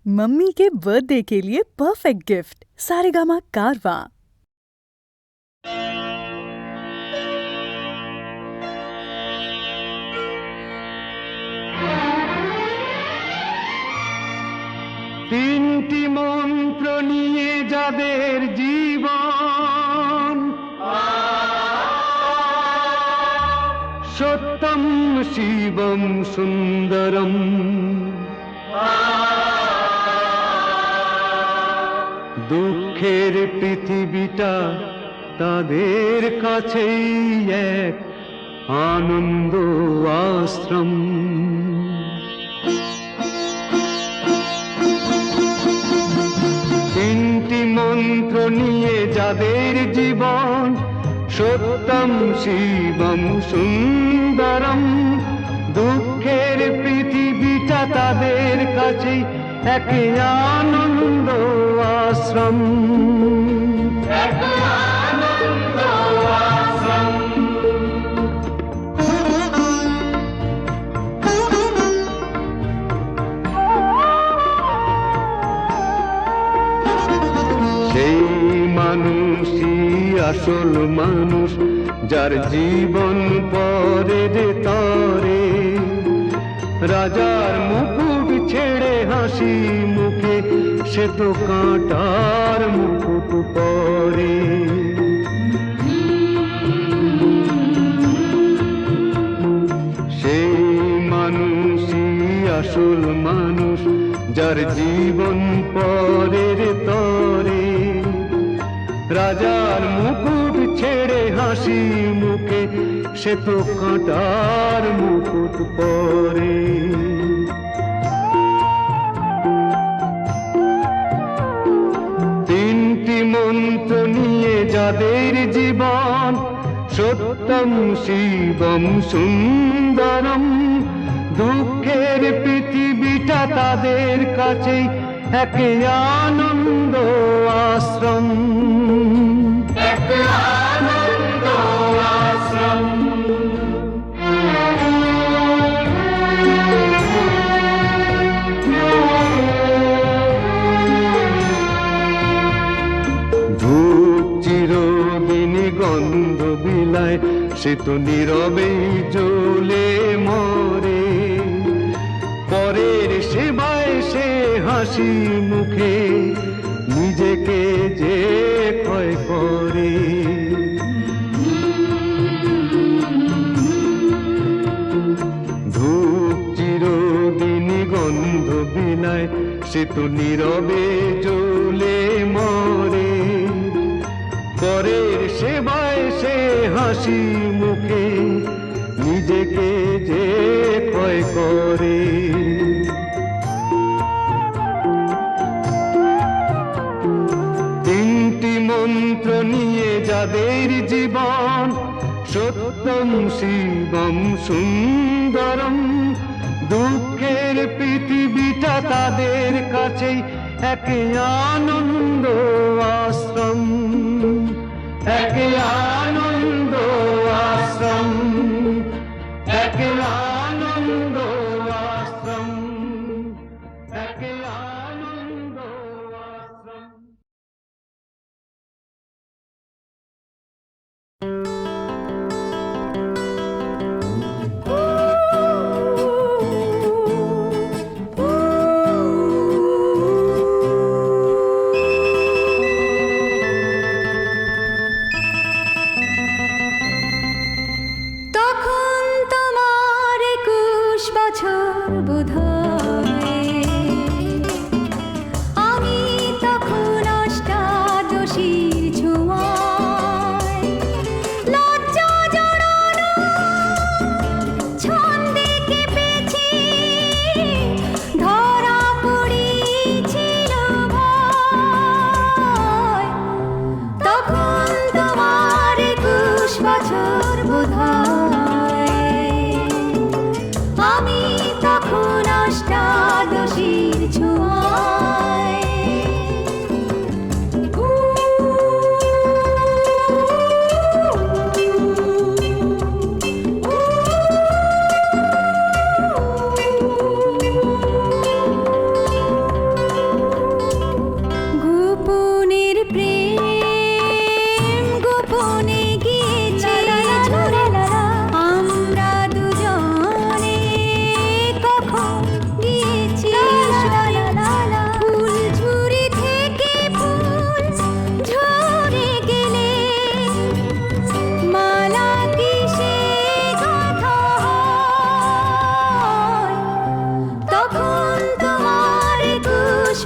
Mummy के birthday के लिए परफेक्ट गिफ्ट सारेगामा कारवां। তিনটি মন্ত্র নিয়ে যাদের জীবন সত্যম শিবম সুন্দরম দুঃখের পৃথিবীটা তাদের কাছেই এক আনন্দ আশ্রম। তিনটি মন্ত্র নিয়ে যাদের জীবন সত্যম শিবম সুন্দরম দুঃখের পৃথিবীটা তাদের কাছেই এক আনন্দ আশ্রম। সেই মানুষই আসল মানুষ যার জীবন পরের তরে রাজার মুকুট ছেড়ে হাসি মুখে সে তো কাঁটার মুকুট পরে। সেই মানুষই আসল মানুষ যার জীবন পরের তরে রাজার মুকুট ছেড়ে হাসি মুখে সে তো কাঁটার মুকুট পরে। তিনটি মন্ত্র নিয়ে যাদের জীবন সত্যম শিবম সুন্দরম দুঃখের পৃথিবীটা তাদের কাছেই এক আনন্দ আশ্রম। আনন্দ আশ্রম। ধূপ চিরদিনই গন্ধ বিলায় সে তো নীরবেই জ্বলে মরে পরের সেবায় সে হাসি মুখে নিজেকে যে ক্ষয় করে। ধূপ চিরদিনই গন্ধ বিলায় সে তো নীরবে জ্বলে মরে পরের সেবায় সে হাসি মুখে নিজেকে যে ক্ষয় করে। তিনটি মন্ত্র নিয়ে যাদের জীবন সত্যম শিবম সুন্দরম দুঃখের পৃথিবীটা তাদের কাছেই এক আনন্দ আশ্রম। এক আনন্দ আশ্রম। এক আনন্দ আশ্রম। এক আনন্দ আশ্রম।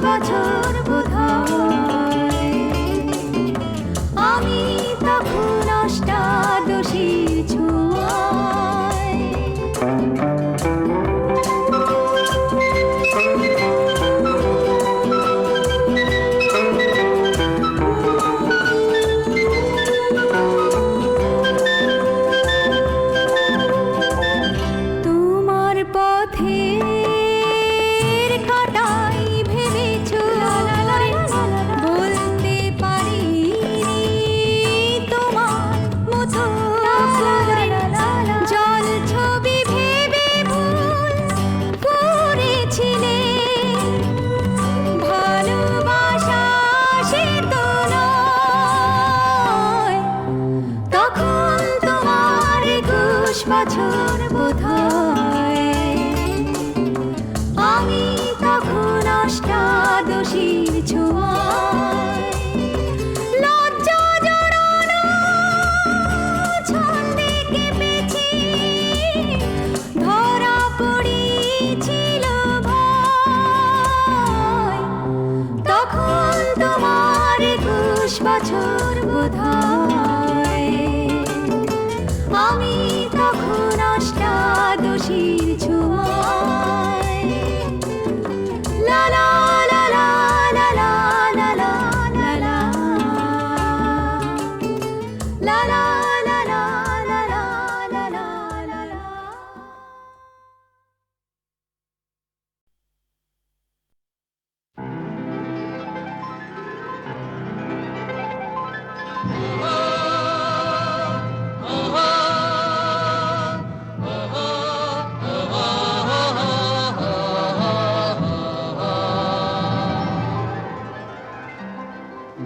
বছর বোধহয় আমি তখন অষ্টাদশীর ছোঁয়ায়। তোমার পথের কাঁটাই ভেবেছো বলতে পারি তোমার মতো জল ছবি ভেবে ভুল করেছিলে। ভালোবাসা সে তো নয়, তখন তোমার 21 বছর বোধহয় আমি তখন অষ্টাদশীর ছোঁয়ায়। লজ্জা জড়ানো ছন্দে কেঁপেছি, ধরা পড়েছিল ভয়, তখন তোমার 21 বছর বোধহয় আমি তখন অষ্টাদশীর ছোঁয়ায়। লা লা লা লা লা লা লা লা লা লা। লা লা লা লা লা লা লা লা লা লা।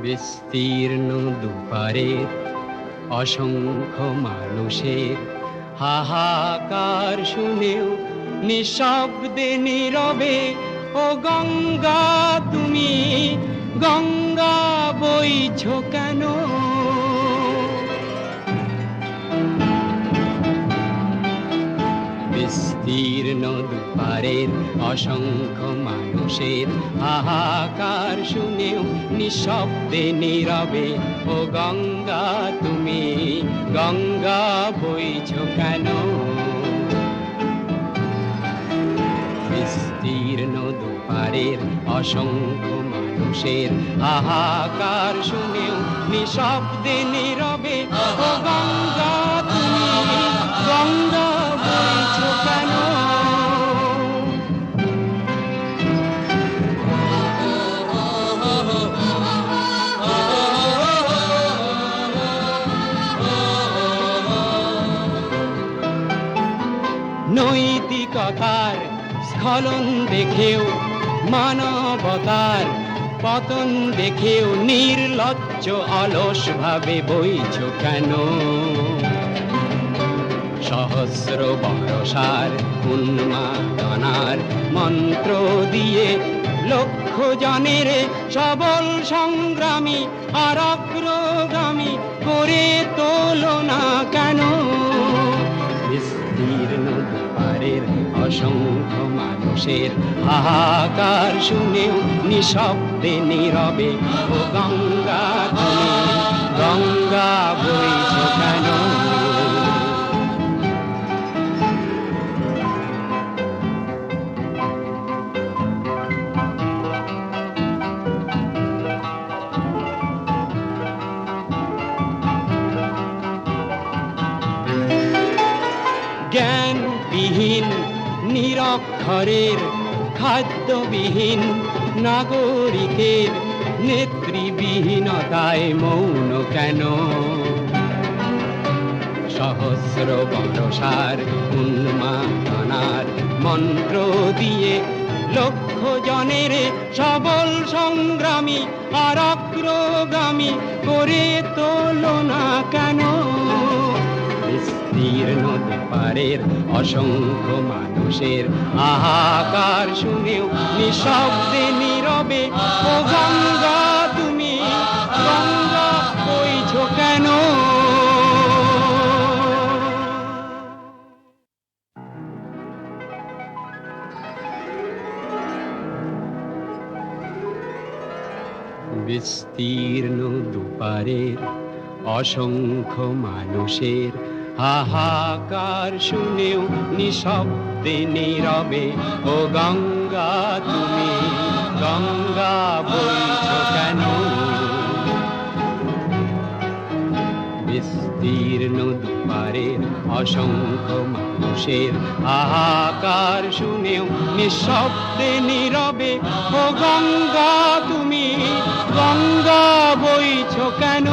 বিস্তীর্ণ দুপারের অসংখ্য মানুষের হাহাকার শুনেও নিঃশব্দে নীরবে ও গঙ্গা তুমি গঙ্গা বইছো কেন? বিস্তীর্ণ দুপারের অসংখ্য মানুষের হাহাকার শুনেও নিঃশব্দে নীরবে ও গঙ্গা তুমি গঙ্গা বইছো কেন? বিস্তীর্ণ দুপারের অসংখ্য মানুষের হাহাকার শুনেও নিঃশব্দে নীরবে ও গঙ্গা তুমি গঙ্গা বইছো কেন? নৈতিকতার স্খলন দেখেও মানবতার পতন দেখেও নির্লজ্জ অলস ভাবে বইছো কেন? সহস্র বরষার উন্মাদনার মন্ত্র দিয়ে লক্ষ জনের সবল সংগ্রামী আর অগ্রগামী করে তোলো না কেন? বিস্তীর্ণ দুপারের অসংখ্য মানুষের হাহাকার শুনেও নিঃশব্দে নীরবে ও গঙ্গা তুমি গঙ্গা বইছো কেন? জ্ঞানবিহীন নিরক্ষরের খাদ্যবিহীন নাগরিকের নেতৃবিহীনতায় মৌন কেন? সহস্র বরষার উন্মাদনার মন্ত্র দিয়ে লক্ষ জনের সবল সংগ্রামী আর অগ্রগামী করে তোলো না কেন? বিস্তীর্ণ দুপারের অসংখ্য মানুষের হাহাকার শুনেও নিঃশব্দে নীরবে ও গঙ্গা তুমি গঙ্গা বইছো কেন? বিস্তীর্ণ দুপারের অসংখ্য মানুষের হাহাকার শুনেও নিঃশব্দে নীরবে ও গঙ্গা তুমি গঙ্গা বইছ কেন? বিস্তীর্ণ দুপারের অসংখ্য মানুষের হাহাকার শুনেও নিঃশব্দে নীরবে ও গঙ্গা তুমি গঙ্গা বইছ কেন?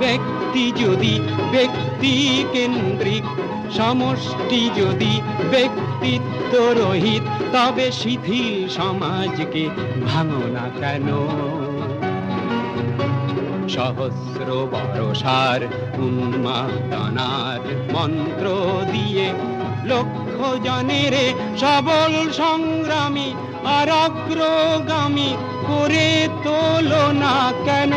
ব্যক্তি যদি ব্যক্তি কেন্দ্রিক, সমষ্টি যদি ব্যক্তিত্ব রহিত, তবে শিথিল সমাজকে ভাঙো না কেন? সহস্র বরষার উন্মাদনার মন্ত্র দিয়ে লক্ষ জনের সবল সংগ্রামী আর অগ্রগামী করে তোলো না কেন?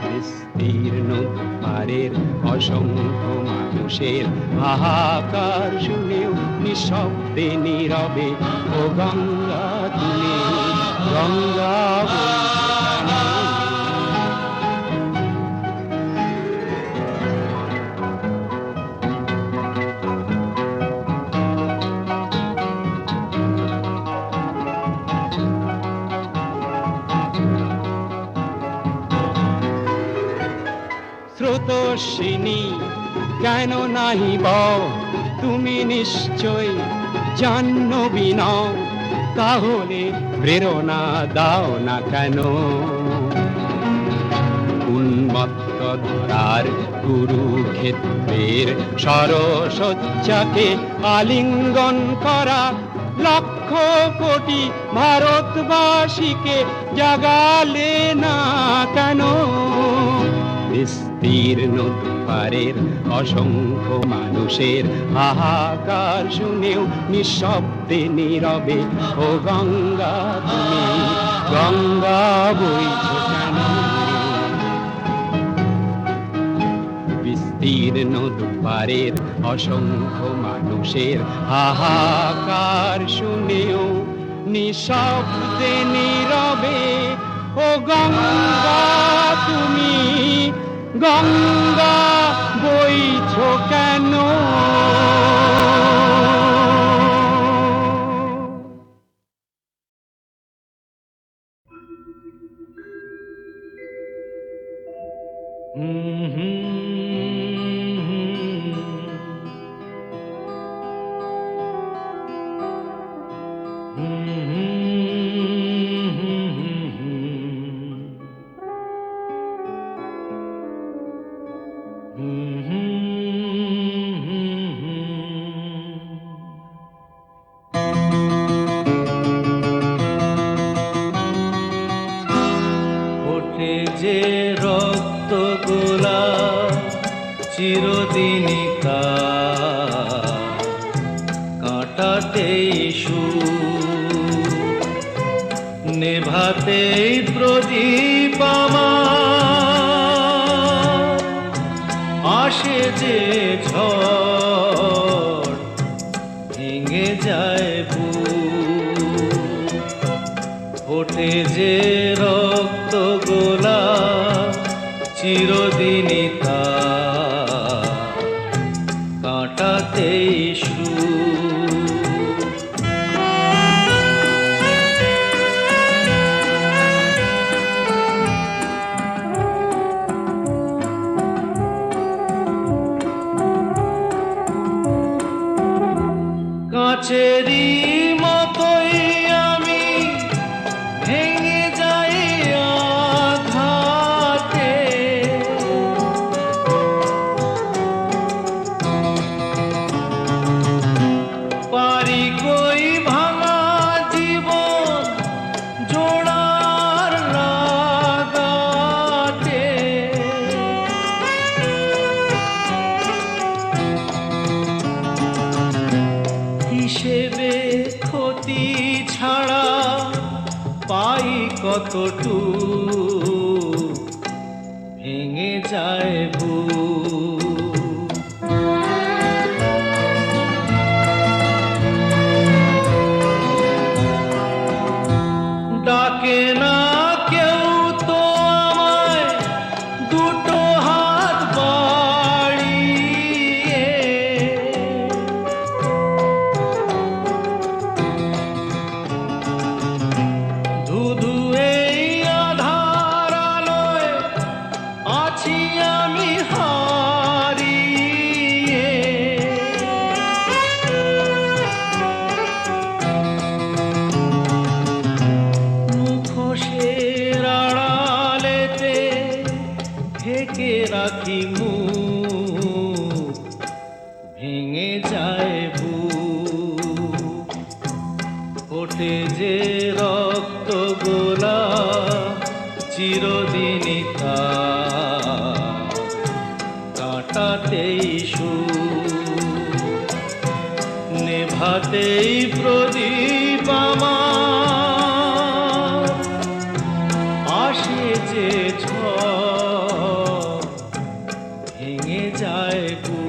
বিস্তীর্ণ দুপারের অসংখ্য মানুষের হাহাকার শুনেও নিঃশব্দে নীরবে ও গঙ্গা তুমি গঙ্গা স্রোতস্বিনী কেন নাহি বও, তুমি নিশ্চয় জাহ্নবী নও, তাহলে প্রেরণা দাও না কেন? উন্মত্ত ধরার কুরুক্ষেত্রের সরসজ্জাকে আলিঙ্গন করা লক্ষ কোটি ভারতবাসীকে জাগালে না কেন? বিস্তীর্ণ দুপারের অসংখ্য মানুষের হাহাকার শুনেও নিঃশব্দে নীরবে ও গঙ্গা তুমি গঙ্গা বইছ কেন? বিস্তীর্ণ দুপারের অসংখ্য মানুষের হাহাকার শুনেও নিঃশব্দে নীরবে ও গঙ্গা তুমি গঙ্গা বইছ কেন? ওঠে যে রক্ত গোলা চিরদিনই কাটাতেই নেভাতেই প্রদীপ আমার আসে যে ঝড় ভেঙে যায় বুক। ওঠে যে রক্ত গোলা চিরদিনই কাটাতেই কাচেরি মতোই আমি ভেঙে যাই আঘাতে, ভেবে ক্ষতি ছাড়া পাই কতটু ভেঙে যায় বুক। ডাকে না কেউ তো আমায় দুটো হাত বাড়িয়ে, ধুধু এই আধার আলোয় আছি আমি হারিয়ে। মুখোশের আড়ালেতে ঢেকে রাখি মুখ, ভেঙে যায় বুক। ফোটে যে রক্ত গোলা চিরদিনই তার কাটাতেই সুখ, নেভাতেই প্রদীপ আমার আসে যে ঝড়, ভেঙে যায় বুক।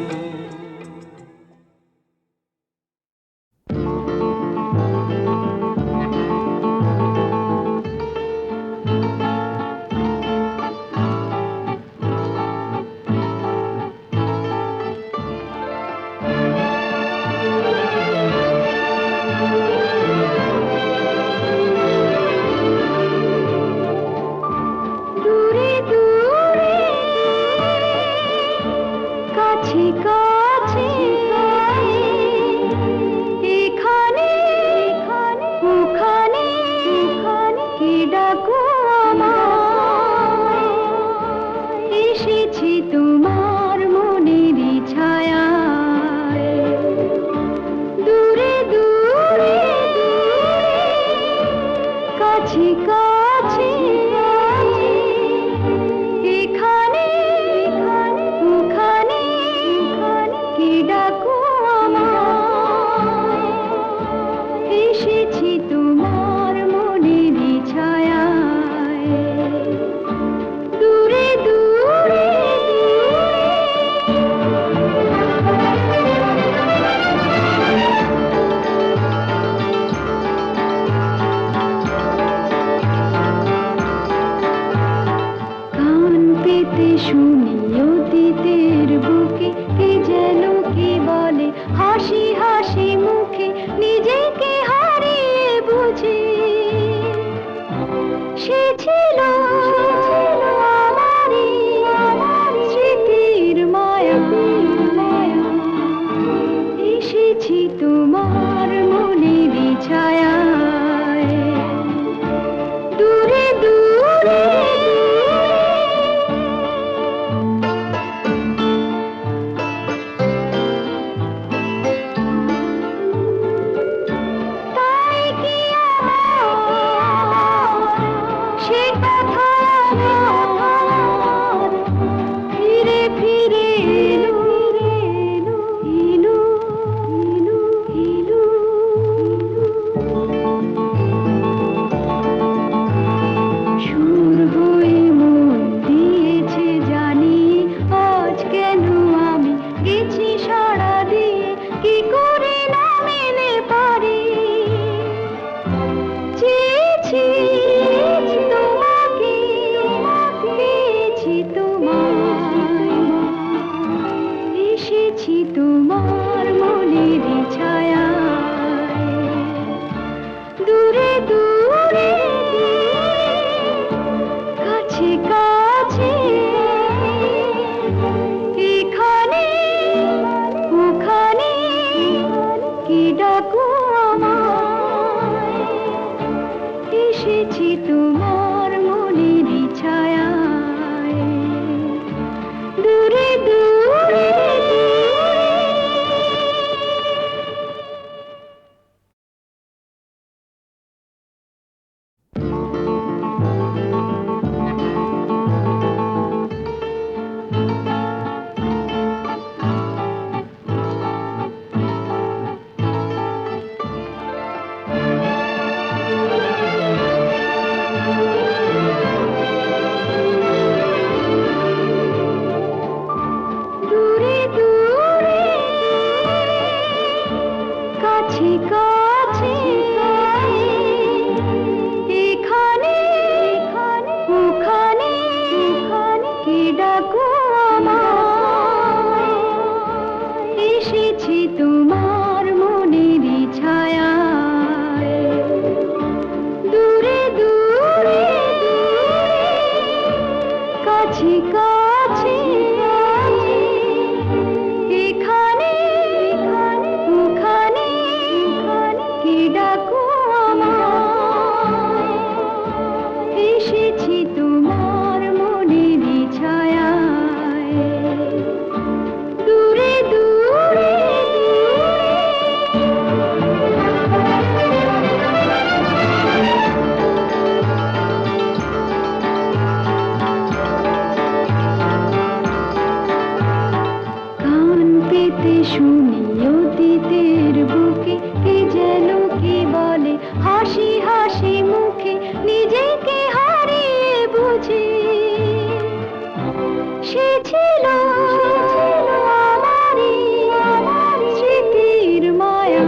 দূরে দূরে কাছে কাছে এখানে ওখানে কি ডাকো আমায়, এসেছি তোমার মনেরই ছায়ায়। দূরে দূরে কাছে কাছে এখানে ওখানে কি ডাকো আমায়, এসেছি তোমার মনেরই ছায়ায়। দূরে দূরে কান পেতে শুনি অতীতের বুকে কে যেন কি বলে হাসি হাসি মুখে, নিজেকে হারিয়ে বুঝি সে ছিল আমারই স্মৃতির মায়া। এসেছি তোমার মনেরই ছায়ায়। দূরে দূরে তাই কি আমার সে কথা আমার ফিরে ফিরে এলো এলো এলো এলো সুর হয়ে মন দিয়েছে জানি, আজ কেন আমি গেছি সাড়া দিয়ে, কি করে না মেনে পারি। চেয়েছি তোমাকে পেয়েছি তোমায়, এসেছি তোমার মনেরই ছায়ায়। দূরে দূরে কাছে কাছে এখানে ওখানে কি ডাকো আমায়, এসেছি তোমার মনেরই ছায়ায়। দূরে দূরে কাছে কাছে এখানে ওখানে কে ডাকো আমায় এসেছি তোমার মনের ছায়ায় দূরে দূরে কান পেতে শুনি অতীতের বুকে কে যেন কি বলে হাসি হাসি মুখে নিজেকে হারিয়ে বুঝি সে ছিল আমারই স্মৃতির মায়া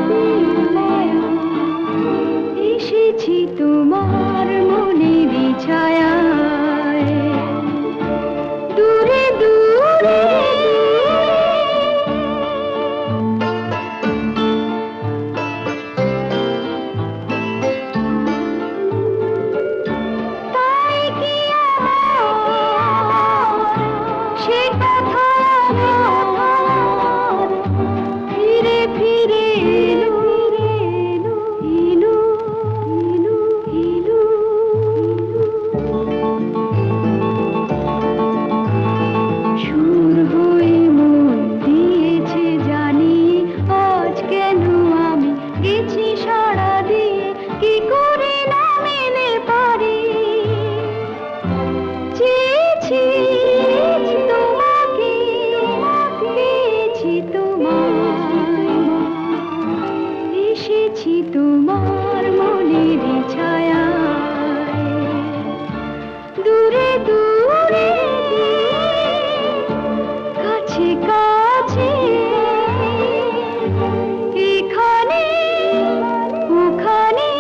এসেছি তোমার মনের ছায়ায় দূরে দূরে তাই কি আমার সে কথা আমার ফিরে ফিরে এলো এলো এলো এলো সুর হয়ে মন দিয়েছে জানি আজ কেন আমি গেছি সাড়া দিয়ে কি করে না মেলে পারি চেয়েছি তোমাকে পেয়েছি তোমায় এসেছি তোমার মনের ছায়ায় দূরে দূরে কাছে কাছে এখানে ওখানে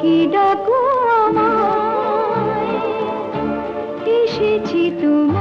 কি ডাকো আমায় এসেছি তুমি